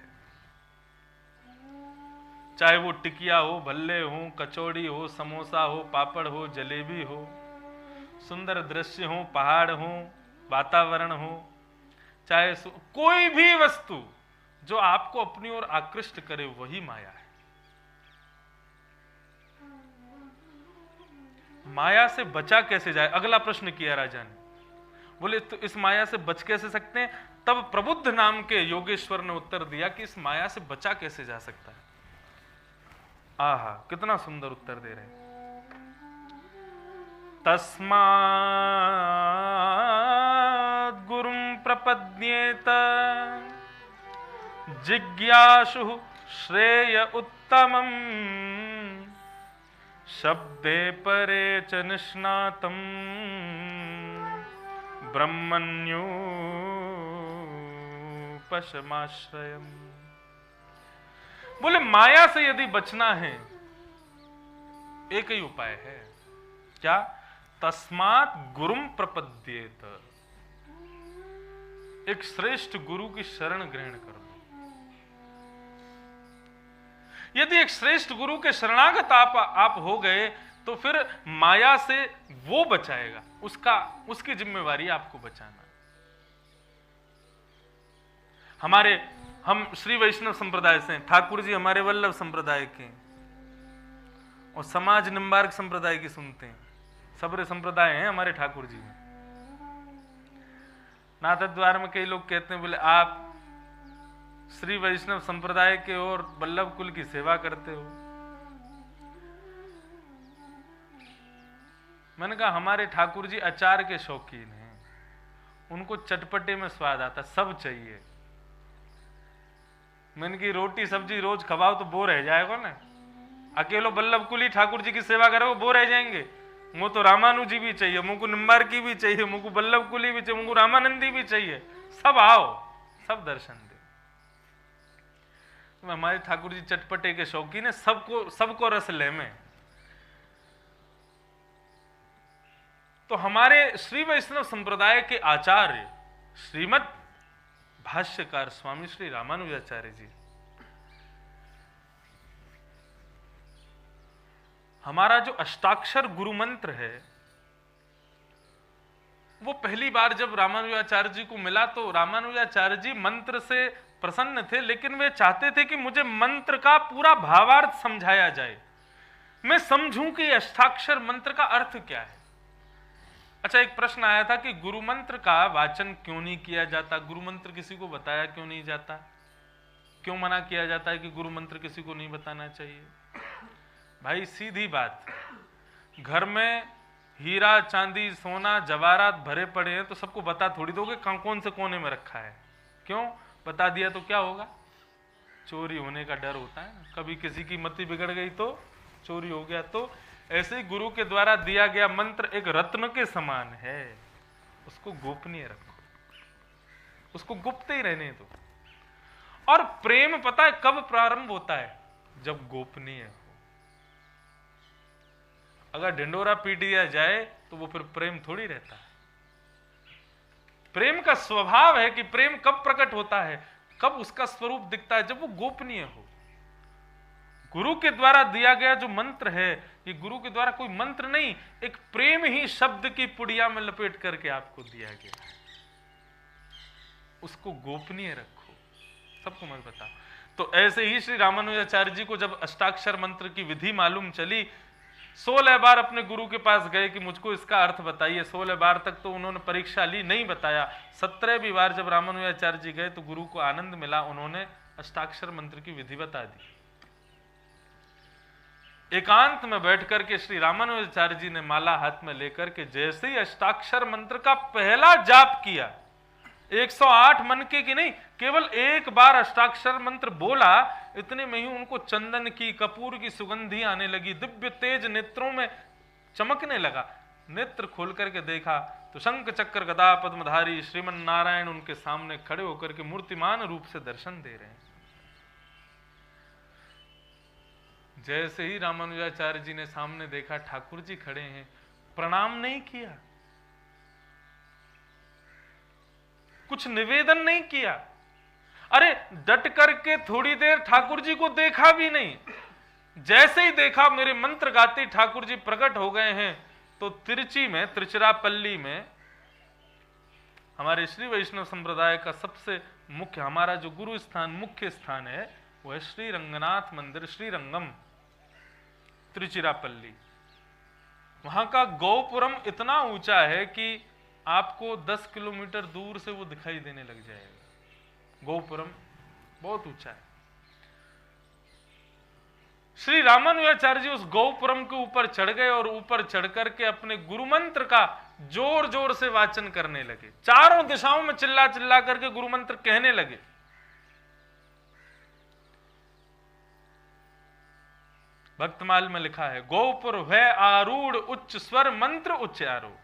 चाहे वो टिकिया हो, भल्ले हो, कचौड़ी हो, समोसा हो, पापड़ हो, जलेबी हो, सुंदर दृश्य हो, पहाड़ हो, वातावरण हो, चाहे कोई भी वस्तु जो आपको अपनी ओर आकृष्ट करे, वही माया है। माया से बचा कैसे जाए, अगला प्रश्न किया राजा ने। बोले तो इस माया से बच कैसे सकते हैं? तब प्रबुद्ध नाम के योगेश्वर ने उत्तर दिया कि इस माया से बचा कैसे जा सकता है। आहा, कितना सुंदर उत्तर दे रहे हैं। तस्मात् गुरुं प्रपद्येत जिज्ञासु श्रेय उत्तमम् शब्दे परे च निष्णातं ब्रह्मण्योपशमाश्रयम्। बोले माया से यदि बचना है, एक ही उपाय है, क्या? तस्मात् गुरुं प्रपद्येत, एक श्रेष्ठ गुरु की शरण ग्रहण करो। यदि एक श्रेष्ठ गुरु के शरणागत आप हो गए, तो फिर माया से वो बचाएगा, उसकी जिम्मेवारी आपको बचाना। हम श्री वैष्णव संप्रदाय से हैं, ठाकुर जी हमारे वल्लभ संप्रदाय के, और समाज निम्बार्क संप्रदाय की सुनते हैं। सबरे संप्रदाय हैं हमारे ठाकुर जी में। नाथ द्वार में कई लोग कहते हैं, बोले आप श्री वैष्णव संप्रदाय के और वल्लभ कुल की सेवा करते हो। मैंने कहा हमारे ठाकुर जी अचार के शौकीन हैं, उनको चटपटे में स्वाद आता, सब चाहिए। मैंने की रोटी सब्जी रोज खवाओ तो बोर रह जाएगा ना। अकेलो वल्लभ कुल ही ठाकुर जी की सेवा करे, वो बोर रह जाएंगे। मुझको तो रामानुजी भी चाहिए, मुझको निम्बार्की भी चाहिए, मुझको वल्लभ कुली भी चाहिए, मुझको रामानंदी भी चाहिए। सब आओ, सब दर्शन दे। तो हमारे ठाकुर जी चटपटे के शौकीन है, सबको रस ले में। तो हमारे श्री वैष्णव संप्रदाय के आचार्य श्रीमद भाष्यकार स्वामी श्री रामानुजाचार्य जी, हमारा जो अष्टाक्षर गुरु मंत्र है, वो पहली बार जब रामानुजाचार्य जी को मिला, तो रामानुजाचार्य जी मंत्र से प्रसन्न थे, लेकिन वे चाहते थे कि मुझे मंत्र का पूरा भावार्थ समझाया जाए, मैं समझूं कि अष्टाक्षर मंत्र का अर्थ क्या है। अच्छा, एक प्रश्न आया था कि गुरु मंत्र का वाचन क्यों नहीं किया जाता, गुरु मंत्र किसी को बताया क्यों नहीं जाता, क्यों मना किया जाता है कि गुरु मंत्र किसी को नहीं बताना चाहिए। भाई सीधी बात, घर में हीरा चांदी सोना जवाहरात भरे पड़े हैं तो सबको बता थोड़ी दोगे कौन से कोने में रखा है। क्यों बता दिया तो क्या होगा, चोरी होने का डर होता है, कभी किसी की मति बिगड़ गई तो चोरी हो गया। तो ऐसे ही गुरु के द्वारा दिया गया मंत्र एक रत्न के समान है, उसको गोपनीय रखो, उसको गुप्त ही रहने दो। और प्रेम पता है कब प्रारंभ होता है, जब गोपनीय हो। अगर ढिंडोरा पीट दिया जाए तो वो फिर प्रेम थोड़ी रहता है। प्रेम का स्वभाव है कि प्रेम कब प्रकट होता है, कब उसका स्वरूप दिखता है, जब वो गोपनीय हो। गुरु के द्वारा दिया गया जो मंत्र है, ये गुरु के द्वारा कोई मंत्र नहीं, एक प्रेम ही शब्द की पुड़िया में लपेट करके आपको दिया गया है, उसको गोपनीय रखो, सबको मत बताओ। तो ऐसे ही श्री रामानुजाचार्य जी को जब अष्टाक्षर मंत्र की विधि मालूम चली, 16 बार अपने गुरु के पास गए कि मुझको इसका अर्थ बताइए। 16 बार तक तो उन्होंने परीक्षा ली, नहीं बताया। 17वीं बार जब रामानुजाचार्य जी गए तो गुरु को आनंद मिला, उन्होंने अष्टाक्षर मंत्र की विधि बता दी। एकांत में बैठ करके श्री रामानुजाचार्य जी ने माला हाथ में लेकर के जैसे ही अष्टाक्षर मंत्र का पहला जाप किया, 108 मनके की नहीं, केवल एक बार अष्टाक्षर मंत्र बोला, इतने में ही उनको चंदन की कपूर की सुगंधी आने लगी, दिव्य तेज नेत्रों में चमकने लगा। नेत्र खोल करके देखा तो शंख चक्र गदा पद्मधारी श्रीमन नारायण उनके सामने खड़े होकर के मूर्तिमान रूप से दर्शन दे रहे हैं। जैसे ही रामानुजाचार्य जी ने सामने देखा ठाकुर जी खड़े हैं, प्रणाम नहीं किया, कुछ निवेदन नहीं किया, अरे डट करके थोड़ी देर ठाकुर जी को देखा भी नहीं। जैसे ही देखा मेरे मंत्र गाते ठाकुर जी प्रकट हो गए हैं, तो तिरुचि में, तिरुचिरापल्ली में हमारे श्री वैष्णव संप्रदाय का सबसे मुख्य, हमारा जो गुरु स्थान मुख्य स्थान है वह है श्री रंगनाथ मंदिर, श्रीरंगम, तिरुचिरापल्ली। वहां का गौपुरम इतना ऊंचा है कि आपको 10 किलोमीटर दूर से वो दिखाई देने लग जाएगा। गौपुरम बहुत ऊंचा है। श्री रामानुजाचार्य जी उस गौपुरम के ऊपर चढ़ गए और ऊपर चढ़ करके अपने गुरु मंत्र का जोर जोर से वाचन करने लगे, चारों दिशाओं में चिल्ला चिल्ला करके गुरु मंत्र कहने लगे। भक्तमाल में लिखा है, गोपुर है आरूढ़ उच्च स्वर मंत्र उच्चारो।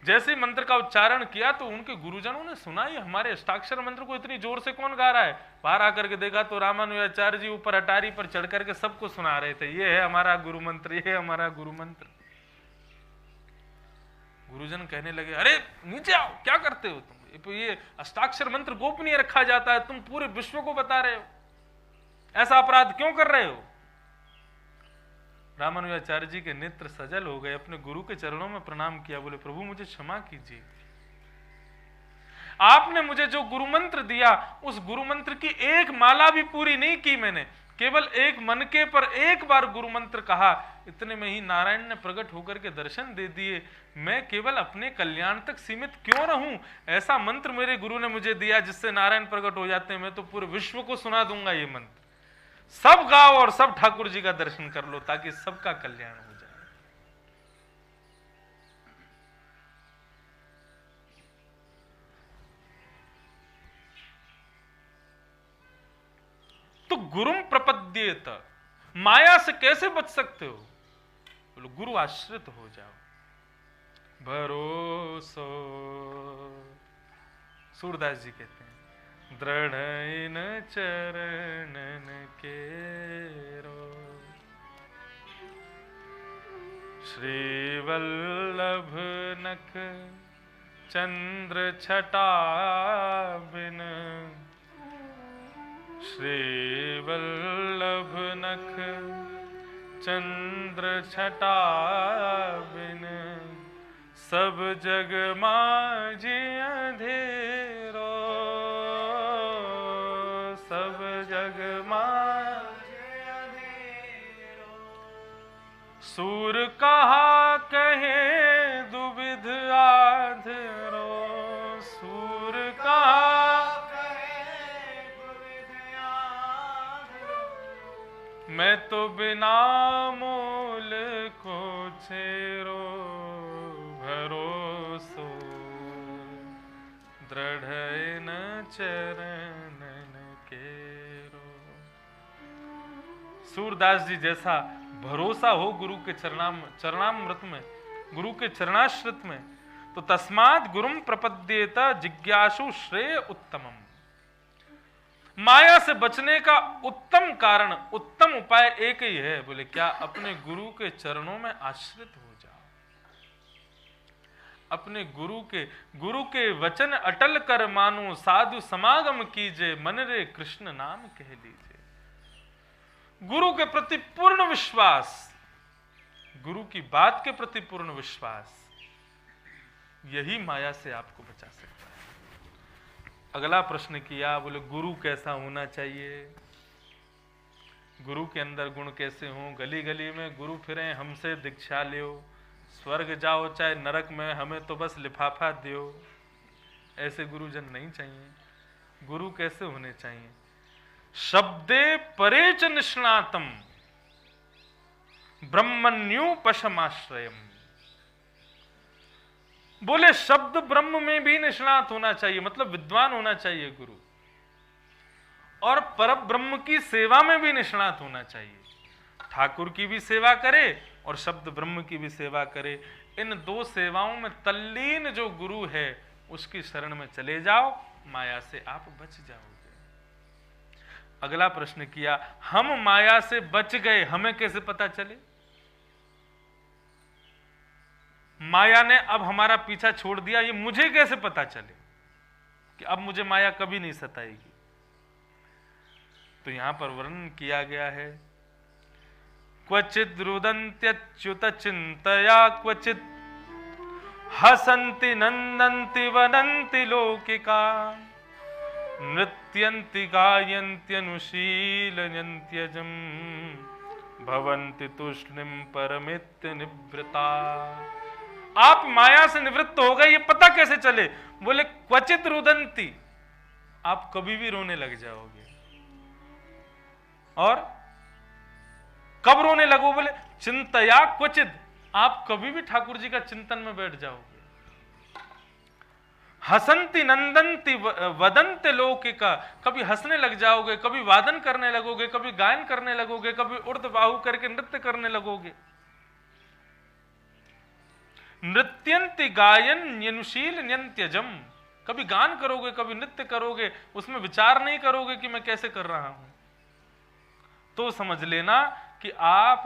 जैसे मंत्र का उच्चारण किया तो उनके गुरुजनों ने सुना, ये हमारे अष्टाक्षर मंत्र को इतनी जोर से कौन गा रहा है। बाहर आकर के देखा तो रामानुजाचार्य जी ऊपर अटारी पर चढ़ करके सबको सुना रहे थे, ये है हमारा गुरु मंत्र, ये है हमारा गुरु मंत्र। गुरुजन कहने लगे, अरे नीचे आओ, क्या करते हो तुम, ये अष्टाक्षर मंत्र गोपनीय रखा जाता है, तुम पूरे विश्व को बता रहे हो, ऐसा अपराध क्यों कर रहे हो। रामानुजाचार्य जी के नेत्र सजल हो गए, अपने गुरु के चरणों में प्रणाम किया, बोले प्रभु मुझे क्षमा कीजिए, आपने मुझे जो गुरु मंत्र दिया उस गुरु मंत्र की एक माला भी पूरी नहीं की मैंने, केवल एक मनके पर एक बार गुरु मंत्र कहा, इतने में ही नारायण ने प्रकट होकर के दर्शन दे दिए। मैं केवल अपने कल्याण तक सीमित क्यों रहूं, ऐसा मंत्र मेरे गुरु ने मुझे दिया जिससे नारायण प्रकट हो जाते हैं, मैं तो पूरे विश्व को सुना दूंगा ये मंत्र, सब गाओ और सब ठाकुर जी का दर्शन कर लो ताकि सबका कल्याण हो जाए। तो गुरुम प्रपद्येत, माया से कैसे बच सकते हो, बोलो गुरु आश्रित हो जाओ। भरोसो, सूरदास जी कहते हैं, दृढ़ इन चरणन केरो, श्री वल्लभ नख चंद्र छटा बिन, श्री वल्लभ नख चंद्र छटा बिन, सब जग माझे अंधेरो। सूर कहा कहे दुविध आधरो, सूर कहा कहे दुविध आधरो, मैं तो बिना मोल को छेरो, भरोसो दृढ़ न चरणन केरो। सूरदास जी जैसा भरोसा हो गुरु के चरणामृत में, गुरु के चरणाश्रित में, तो तस्मात् गुरुम प्रपद्येत जिज्ञासु श्रेय उत्तमम। माया से बचने का उत्तम कारण, उत्तम उपाय एक ही है, बोले क्या? अपने गुरु के चरणों में आश्रित हो जाओ, अपने गुरु के वचन अटल कर मानो, साधु समागम कीजिए, मन रे कृष्ण नाम कह लीजिए। गुरु के प्रति पूर्ण विश्वास, गुरु की बात के प्रति पूर्ण विश्वास, यही माया से आपको बचा सकता है। अगला प्रश्न किया, बोले गुरु कैसा होना चाहिए, गुरु के अंदर गुण कैसे हों? गली गली में गुरु फिरे, हमसे दीक्षा लियो, स्वर्ग जाओ चाहे नरक में, हमें तो बस लिफाफा दियो। ऐसे गुरुजन नहीं चाहिए। गुरु कैसे होने चाहिए? शब्दे परे च निष्णातम ब्रह्मण्युपशमाश्रयम। बोले शब्द ब्रह्म में भी निष्णात होना चाहिए, मतलब विद्वान होना चाहिए गुरु, और परम ब्रह्म की सेवा में भी निष्णात होना चाहिए। ठाकुर की भी सेवा करे और शब्द ब्रह्म की भी सेवा करे। इन दो सेवाओं में तल्लीन जो गुरु है उसकी शरण में चले जाओ, माया से आप बच जाओगे। अगला प्रश्न किया, हम माया से बच गए, हमें कैसे पता चले? माया ने अब हमारा पीछा छोड़ दिया, ये मुझे कैसे पता चले कि अब मुझे माया कभी नहीं सताएगी? तो यहां पर वर्णन किया गया है, क्वचित रुदन्त्यच्युत चिंतया, क्वचित हसन्ति नंदन्ति वदन्ति लोकिका, नृत्यन्ति गायन्ति अनुशीलयन्त्यजम्, भवन्ति तूष्णीं परमित्य निवृता। आप माया से निवृत्त हो गए, ये पता कैसे चले? बोले क्वचित रुदन्ति, आप कभी भी रोने लग जाओगे। और कब रोने लगो? बोले चिंतया क्वचित, आप कभी भी ठाकुर जी का चिंतन में बैठ जाओगे। हसंती नंदंती वदंते लौकिका, कभी हंसने लग जाओगे, कभी वादन करने लगोगे, कभी गायन करने लगोगे, कभी उर्द बाहु करके नृत्य करने लगोगे। नृत्यंति गायन यनुशील न्यंत्यजम, कभी गान करोगे, कभी नृत्य करोगे, उसमें विचार नहीं करोगे कि मैं कैसे कर रहा हूं। तो समझ लेना कि आप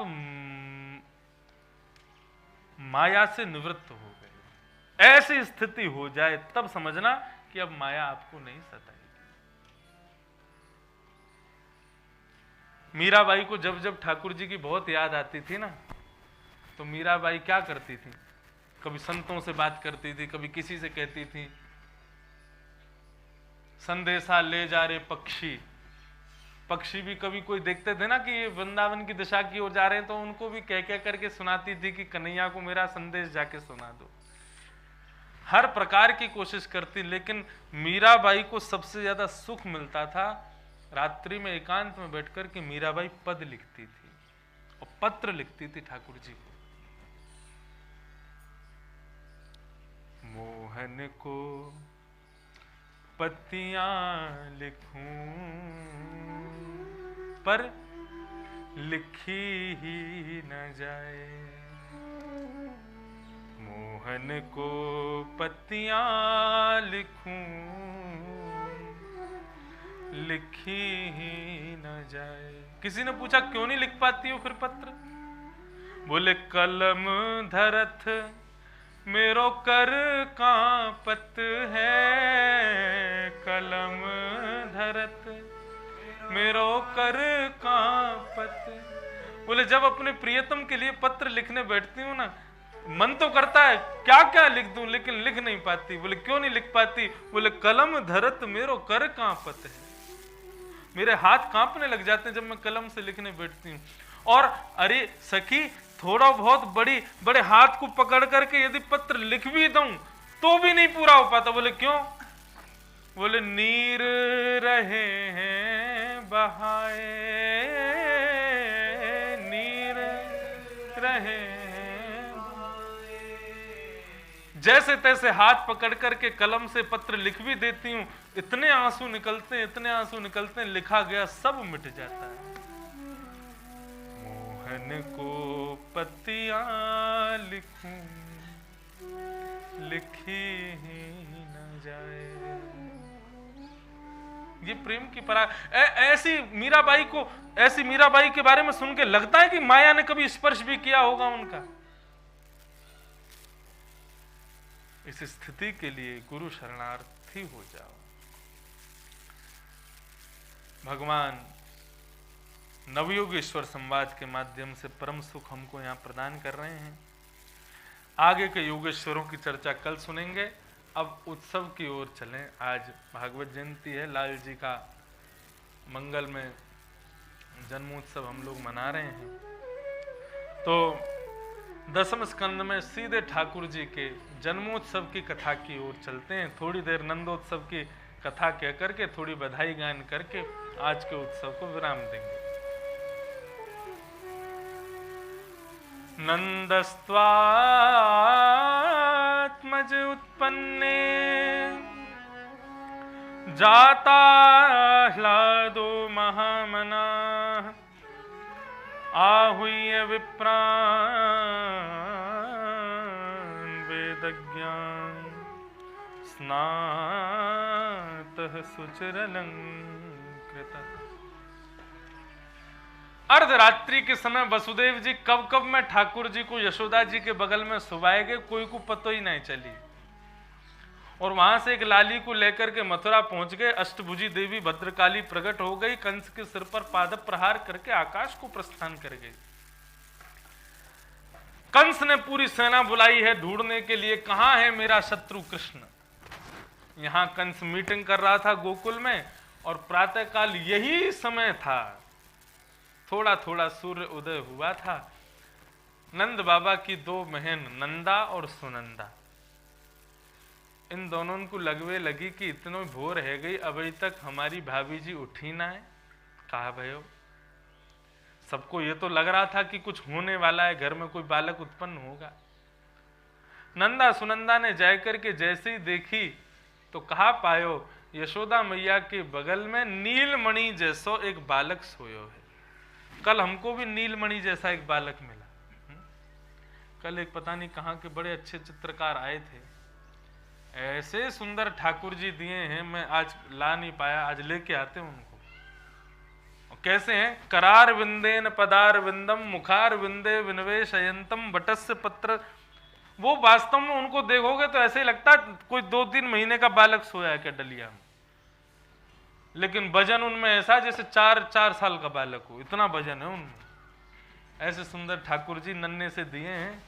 माया से निवृत्त हो गए। ऐसी स्थिति हो जाए तब समझना कि अब माया आपको नहीं सताएगी। मीराबाई को जब जब ठाकुर जी की बहुत याद आती थी ना, तो मीराबाई क्या करती थी? कभी संतों से बात करती थी, कभी किसी से कहती थी, संदेशा ले जा रहे पक्षी। पक्षी भी कभी कोई देखते थे ना कि ये वृंदावन की दिशा की ओर जा रहे हैं, तो उनको भी कह कह करके सुनाती थी कि कन्हैया को मेरा संदेश जाके सुना दो। हर प्रकार की कोशिश करती, लेकिन मीराबाई को सबसे ज्यादा सुख मिलता था रात्रि में एकांत में बैठकर के मीराबाई पद लिखती थी और पत्र लिखती थी ठाकुर जी को। मोहन को पत्तियां लिखूं पर लिखी ही न जाए, मोहन को पत्तियां लिखूं लिखी ही न जाए। किसी ने पूछा क्यों नहीं लिख पाती हो फिर पत्र? बोले कलम धरत मेरो कर कांपत है, कलम धरत मेरो कर कांपत। बोले जब अपने प्रियतम के लिए पत्र लिखने बैठती हूँ ना, मन तो करता है क्या क्या लिख दूं, लेकिन लिख नहीं पाती। बोले क्यों नहीं लिख पाती? बोले कलम धरत मेरो कर कांपत है, मेरे हाथ कांपने लग जाते हैं जब मैं कलम से लिखने बैठती हूँ। और अरे सखी, थोड़ा बहुत बड़े हाथ को पकड़ करके यदि पत्र लिख भी दूं तो भी नहीं पूरा हो पाता। बोले क्यों? बोले नीर रहे हैं बहाए, नीर रहे हैं, जैसे तैसे हाथ पकड़ करके कलम से पत्र लिख भी देती हूं, इतने आंसू निकलते हैं, इतने आंसू निकलते हैं, लिखा गया सब मिट जाता है। मोहन को पत्तियां लिखूं, लिखी ही न जाए। ये प्रेम की परा ऐसी मीराबाई के बारे में सुन के लगता है कि माया ने कभी स्पर्श भी किया होगा उनका। इस स्थिति के लिए गुरु शरणार्थी हो जाओ। भगवान नवयोगेश्वर संवाद के माध्यम से परम सुख हमको यहां प्रदान कर रहे हैं। आगे के योगेश्वरों की चर्चा कल सुनेंगे। अब उत्सव की ओर चलें। आज भागवत जयंती है, लाल जी का मंगल में जन्मोत्सव हम लोग मना रहे हैं। तो दसम स्कंद में सीधे ठाकुर जी के जन्मोत्सव की कथा की ओर चलते हैं। थोड़ी देर नंदोत्सव की कथा कह करके, थोड़ी बधाई गान करके आज के उत्सव को विराम देंगे। नंदस्त्वात्मज उत्पन्ने जाता ह्लादो महामनाः आहूय विप्रान् वेदज्ञान् स्नातः सुचिरलंकृतः। अर्धरात्रि के समय वसुदेव जी कब में ठाकुर जी को यशोदा जी के बगल में सुवाए गए, कोई को पतो ही नहीं चली। और वहां से एक लाली को लेकर के मथुरा पहुंच गए। अष्टभुजी देवी भद्रकाली प्रकट हो गई, कंस के सिर पर पाद प्रहार करके आकाश को प्रस्थान कर गई। कंस ने पूरी सेना बुलाई है ढूंढने के लिए, कहां है मेरा शत्रु कृष्ण। यहां कंस मीटिंग कर रहा था गोकुल में, और प्रातःकाल यही समय था, थोड़ा थोड़ा सूर्य उदय हुआ था। नंद बाबा की दो बहन नंदा और सुनंदा, इन दोनों को लगवे लगी कि इतनो भोर है गई, अभी तक हमारी भाभी जी उठी ना है। कहा भयो, सबको ये तो लग रहा था कि कुछ होने वाला है, घर में कोई बालक उत्पन्न होगा। नंदा सुनंदा ने जाकर के जैसे ही देखी तो कहा पायो यशोदा मैया के बगल में नीलमणि जैसो एक बालक सोयो है। कल हमको भी नीलमणि जैसा एक बालक मिला। कल एक पता नहीं कहां के बड़े अच्छे चित्रकार आए थे, ऐसे सुंदर ठाकुर जी दिए हैं, मैं आज ला नहीं पाया, आज लेके आते हैं उनको। और कैसे हैं? करार विंदेन पदार विंदम मुखार विंदे विनवेशयंतम बटस्य पत्र। वो वास्तव में उनको देखोगे तो ऐसे ही लगता कोई 2-3 महीने का बालक सोया है क्या डलिया में, लेकिन वजन उनमें ऐसा जैसे 4 साल का बालक हो, इतना वजन है उनमें। ऐसे सुंदर ठाकुर जी नन्हे से दिए हैं,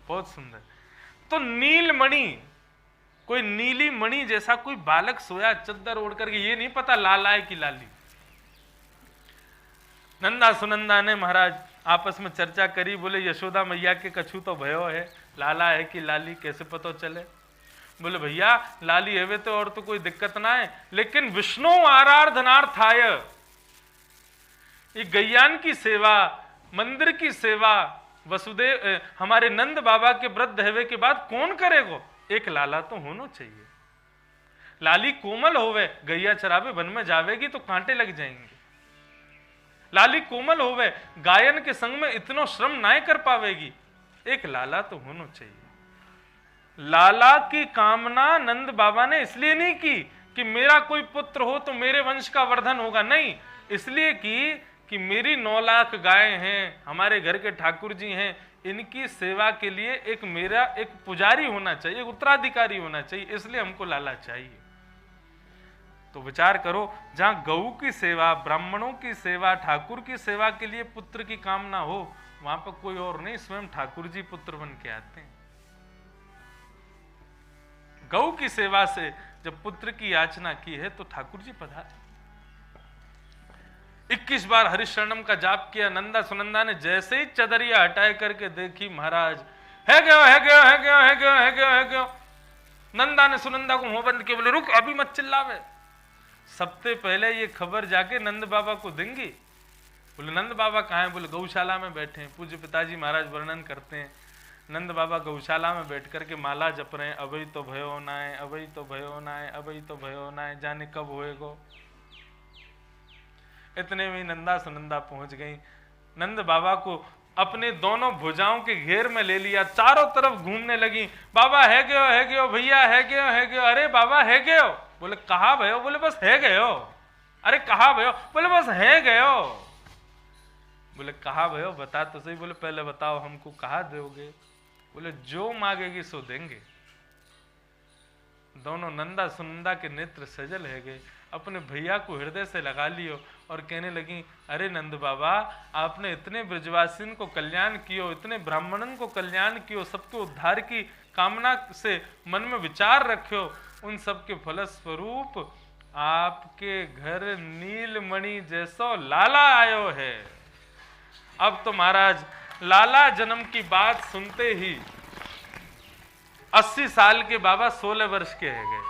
बहुत सुंदर। तो नीलमणि, कोई नीली मणि जैसा कोई बालक सोया चद्दर ओढ़ करके, ये नहीं पता लाला है कि लाली। नंदा सुनंदा ने महाराज आपस में चर्चा करी, बोले यशोदा मैया के कछु तो भयो है, लाला है कि लाली कैसे पता चले। बोले भैया लाली है वे तो, और तो कोई दिक्कत ना है, लेकिन विष्णु आराधनार्थाय, ये गैयान की सेवा, मंदिर की सेवा वसुदेव हमारे नंद बाबा के वृद्ध हेवे के बाद कौन करेगो? एक लाला तो होना चाहिए। लाली कोमल होवे, गैया चरावे वन में जावेगी तो कांटे लग जाएंगे। लाली कोमल होवे, गायन के संग में इतना श्रम ना कर पावेगी, एक लाला तो होना चाहिए। लाला की कामना नंद बाबा ने इसलिए नहीं की कि मेरा कोई पुत्र हो तो मेरे वंश का वर्धन होगा, नहीं, इसलिए कि मेरी 9 लाख गाय हैं, हमारे घर के ठाकुर जी हैं, इनकी सेवा के लिए एक मेरा एक पुजारी होना चाहिए, एक उत्तराधिकारी होना चाहिए, इसलिए हमको लाला चाहिए। तो विचार करो, जहां गऊ की सेवा, ब्राह्मणों की सेवा, ठाकुर की सेवा के लिए पुत्र की कामना हो, वहां पर कोई और नहीं, स्वयं ठाकुर जी पुत्र बन के आते हैं। गौ की सेवा से जब पुत्र की याचना की है तो ठाकुर जी पधारे। 21 बार हरिशरणम का जाप किया। नंदा सुनंदा ने जैसे ही चदरिया हटाए करके देखी, महाराज है गयो है गयो है गयो है गयो है गयो है गयो। नंदा ने सुनंदा को मुंह बंद किया, बोले रुक अभी मत चिल्लावे, सबसे पहले ये खबर जाके नंद बाबा को देंगी। बोले नंद बाबा कहाँ हैं? बोले गौशाला में बैठे हैं। पूज्य पिताजी महाराज वर्णन करते हैं, नंद बाबा गौशाला में बैठ करके माला जप रहे हैं, अभी तो भयो ना है, अभी तो भयो ना है, अभी तो भयो ना है, जाने कब होएगो। इतने में नंदा सुनंदा पहुंच गई। नंद बाबा को अपने दोनों भुजाओं के घेर में ले लिया, चारों तरफ घूमने लगी। बाबा है गयो भैया है गयो। अरे बाबा है गयो। बोले कहा भयो? बोले बस है गयो। अरे कहा भयो? बोले बस है गयो। बोले कहा भयो? बता तो सही। बोले पहले बताओ हमको कहा दोगे? बोले जो मांगेगी सो देंगे। दोनों नंदा सुनंदा के नेत्र सजल है गए, अपने भैया को हृदय से लगा लियो और कहने लगी, अरे नंद बाबा आपने इतने ब्रजवासियों को कल्याण कियो, इतने ब्राह्मणों को कल्याण कियो, सबके उद्धार की कामना से मन में विचार रखियो, उन सब के फलस्वरूप आपके घर नीलमणि जैसो लाला आयो है। अब तो महाराज लाला जन्म की बात सुनते ही 80 साल के बाबा 16 वर्ष के है गए।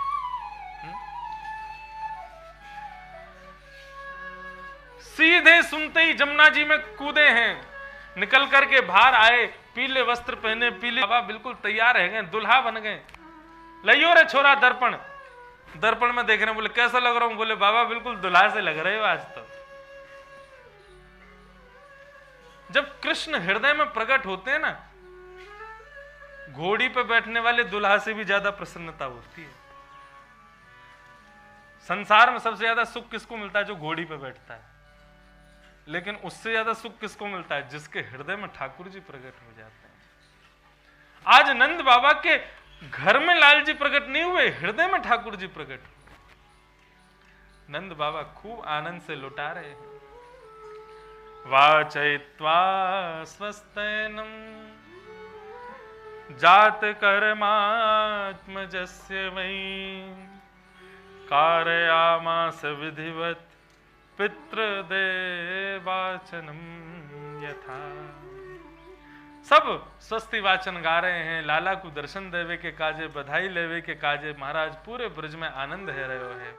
सीधे सुनते ही जमुना जी में कूदे हैं, निकल करके बाहर आए, पीले वस्त्र पहने, पीले बाबा बिल्कुल तैयार है गए, दुल्हा बन गए। लियो रे छोरा दर्पण, दर्पण में देख रहे हैं। बोले कैसा लग रहा हूं? बोले बाबा बिल्कुल दुल्हा से लग रहे हो आज तो। जब कृष्ण हृदय में प्रकट होते हैं ना, घोड़ी पे बैठने वाले दुल्हा से भी ज्यादा प्रसन्नता होती है। संसार में सबसे ज्यादा सुख किसको मिलता है? जो घोड़ी पे बैठता है। लेकिन उससे ज्यादा सुख किसको मिलता है? जिसके हृदय में ठाकुर जी प्रकट हो जाते हैं। आज नंद बाबा के घर में लाल जी प्रकट नहीं हुए, हृदय में ठाकुर जी प्रकट हुए। नंद बाबा खूब आनंद से लुटा रहे हैं। वाचयित्वा स्वस्तैनम जात कर्मात्मजस्य वै कारयामास विधिवत पितृदेवाचनम यथा। सब स्वस्ति वाचन गा रहे हैं, लाला को दर्शन देवे के काजे, बधाई लेवे के काजे। महाराज पूरे ब्रज में आनंद है रहे है।